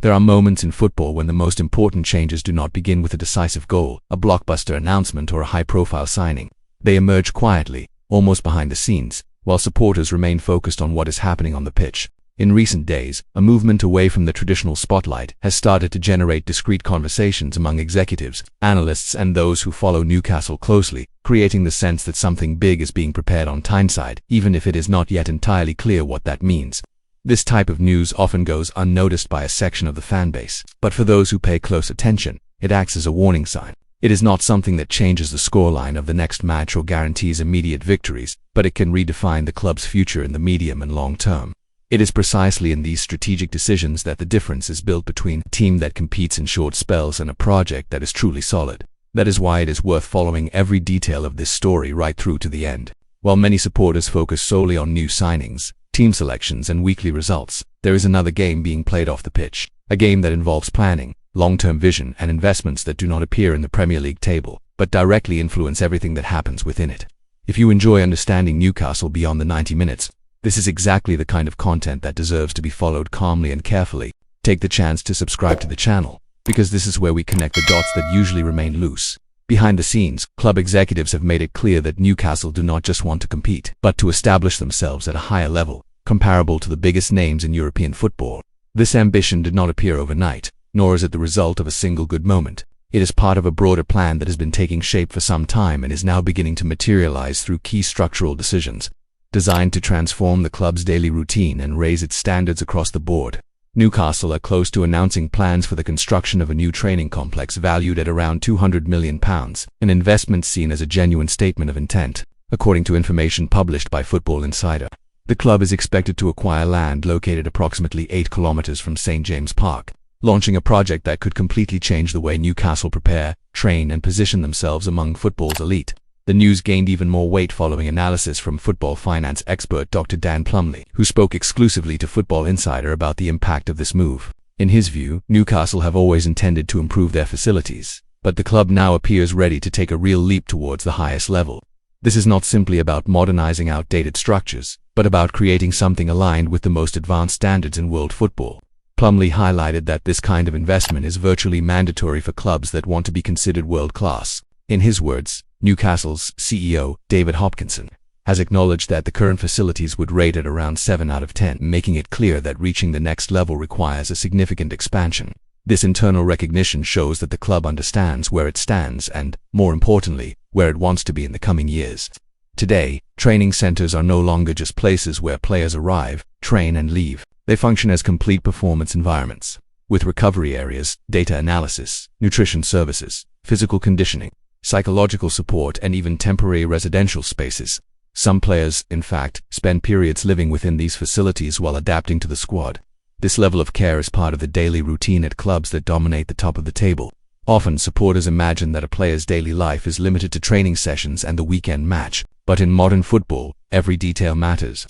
There are moments in football when the most important changes do not begin with a decisive goal, a blockbuster announcement, or a high-profile signing. They emerge quietly, almost behind the scenes, while supporters remain focused on what is happening on the pitch. In recent days, a movement away from the traditional spotlight has started to generate discreet conversations among executives, analysts, and those who follow Newcastle closely, creating the sense that something big is being prepared on Tyneside, even if it is not yet entirely clear what that means. This type of news often goes unnoticed by a section of the fan base, but for those who pay close attention, it acts as a warning sign. It is not something that changes the scoreline of the next match or guarantees immediate victories, but it can redefine the club's future in the medium and long term. It is precisely in these strategic decisions that the difference is built between a team that competes in short spells and a project that is truly solid. That is why it is worth following every detail of this story right through to the end. While many supporters focus solely on new signings, team selections, and weekly results, there is another game being played off the pitch, a game that involves planning, long-term vision, and investments that do not appear in the Premier League table, but directly influence everything that happens within it. If you enjoy understanding Newcastle beyond the 90 minutes, this is exactly the kind of content that deserves to be followed calmly and carefully. Take the chance to subscribe to the channel, because this is where we connect the dots that usually remain loose. Behind the scenes, club executives have made it clear that Newcastle do not just want to compete, but to establish themselves at a higher level, comparable to the biggest names in European football. This ambition did not appear overnight, nor is it the result of a single good moment. It is part of a broader plan that has been taking shape for some time and is now beginning to materialize through key structural decisions, designed to transform the club's daily routine and raise its standards across the board. Newcastle are close to announcing plans for the construction of a new training complex valued at around £200 million, an investment seen as a genuine statement of intent, according to information published by Football Insider. The club is expected to acquire land located approximately 8 kilometers from St. James Park, launching a project that could completely change the way Newcastle prepare, train, and position themselves among football's elite. The news gained even more weight following analysis from football finance expert Dr. Dan Plumley, who spoke exclusively to Football Insider about the impact of this move. In his view, Newcastle have always intended to improve their facilities, but the club now appears ready to take a real leap towards the highest level. This is not simply about modernizing outdated structures, but about creating something aligned with the most advanced standards in world football. Plumley highlighted that this kind of investment is virtually mandatory for clubs that want to be considered world-class. In his words, Newcastle's CEO, David Hopkinson, has acknowledged that the current facilities would rate at around 7 out of 10, making it clear that reaching the next level requires a significant expansion. This internal recognition shows that the club understands where it stands and, more importantly, where it wants to be in the coming years. Today, training centers are no longer just places where players arrive, train, and leave. They function as complete performance environments, with recovery areas, data analysis, nutrition services, physical conditioning, psychological support, and even temporary residential spaces. Some players, in fact, spend periods living within these facilities while adapting to the squad. This level of care is part of the daily routine at clubs that dominate the top of the table. Often, supporters imagine that a player's daily life is limited to training sessions and the weekend match, but in modern football, every detail matters.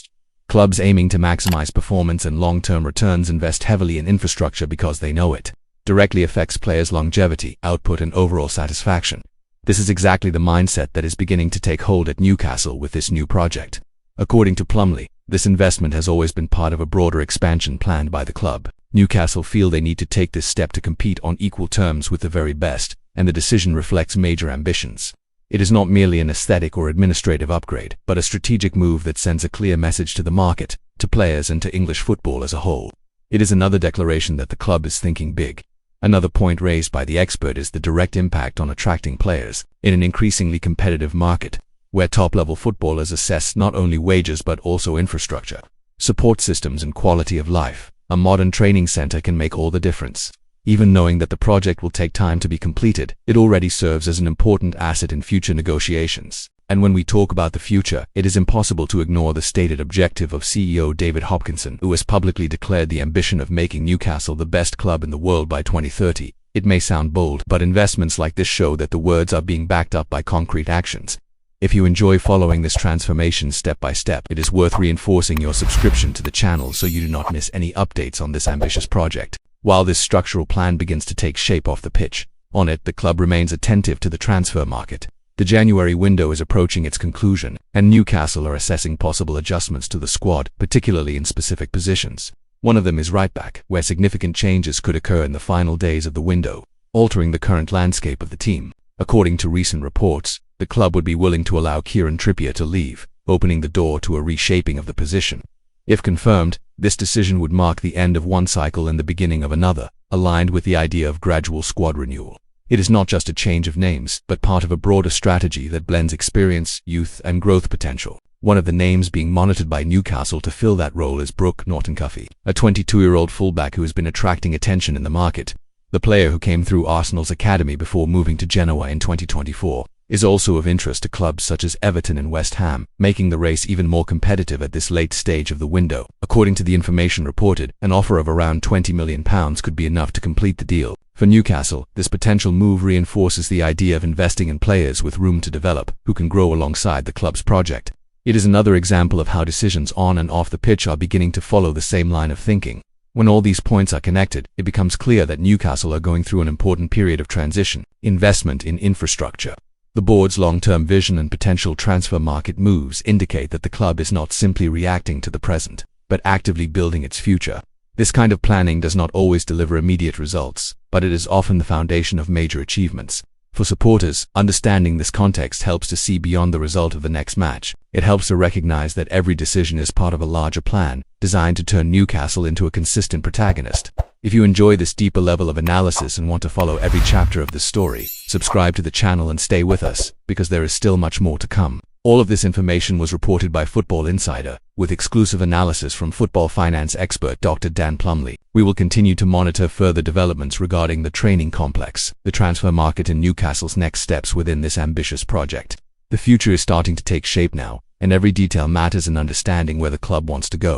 Clubs aiming to maximize performance and long-term returns invest heavily in infrastructure because they know it directly affects players' longevity, output, and overall satisfaction. This is exactly the mindset that is beginning to take hold at Newcastle with this new project. According to Plumley, this investment has always been part of a broader expansion planned by the club. Newcastle feel they need to take this step to compete on equal terms with the very best, and the decision reflects major ambitions. It is not merely an aesthetic or administrative upgrade, but a strategic move that sends a clear message to the market, to players, and to English football as a whole. It is another declaration that the club is thinking big. Another point raised by the expert is the direct impact on attracting players in an increasingly competitive market, where top-level footballers assess not only wages but also infrastructure, support systems, and quality of life. A modern training center can make all the difference. Even knowing that the project will take time to be completed, it already serves as an important asset in future negotiations. And when we talk about the future, it is impossible to ignore the stated objective of CEO David Hopkinson, who has publicly declared the ambition of making Newcastle the best club in the world by 2030. It may sound bold, but investments like this show that the words are being backed up by concrete actions. If you enjoy following this transformation step by step, it is worth reinforcing your subscription to the channel so you do not miss any updates on this ambitious project. While this structural plan begins to take shape off the pitch, on it the club remains attentive to the transfer market. The January window is approaching its conclusion, and Newcastle are assessing possible adjustments to the squad, particularly in specific positions. One of them is right back, where significant changes could occur in the final days of the window, altering the current landscape of the team. According to recent reports, the club would be willing to allow Kieran Trippier to leave, opening the door to a reshaping of the position. If confirmed, this decision would mark the end of one cycle and the beginning of another, aligned with the idea of gradual squad renewal. It is not just a change of names, but part of a broader strategy that blends experience, youth, and growth potential. One of the names being monitored by Newcastle to fill that role is Brooke Norton-Cuffy, a 22-year-old fullback who has been attracting attention in the market. The player, who came through Arsenal's academy before moving to Genoa in 2024, is also of interest to clubs such as Everton and West Ham, making the race even more competitive at this late stage of the window. According to the information reported, an offer of around £20 million could be enough to complete the deal. For Newcastle, this potential move reinforces the idea of investing in players with room to develop, who can grow alongside the club's project. It is another example of how decisions on and off the pitch are beginning to follow the same line of thinking. When all these points are connected, it becomes clear that Newcastle are going through an important period of transition, investment in infrastructure. The board's long-term vision and potential transfer market moves indicate that the club is not simply reacting to the present, but actively building its future. This kind of planning does not always deliver immediate results, but it is often the foundation of major achievements. For supporters, understanding this context helps to see beyond the result of the next match. It helps to recognize that every decision is part of a larger plan, designed to turn Newcastle into a consistent protagonist. If you enjoy this deeper level of analysis and want to follow every chapter of the story, subscribe to the channel and stay with us, because there is still much more to come. All of this information was reported by Football Insider, with exclusive analysis from football finance expert Dr. Dan Plumley. We will continue to monitor further developments regarding the training complex, the transfer market, and Newcastle's next steps within this ambitious project. The future is starting to take shape now, and every detail matters in understanding where the club wants to go.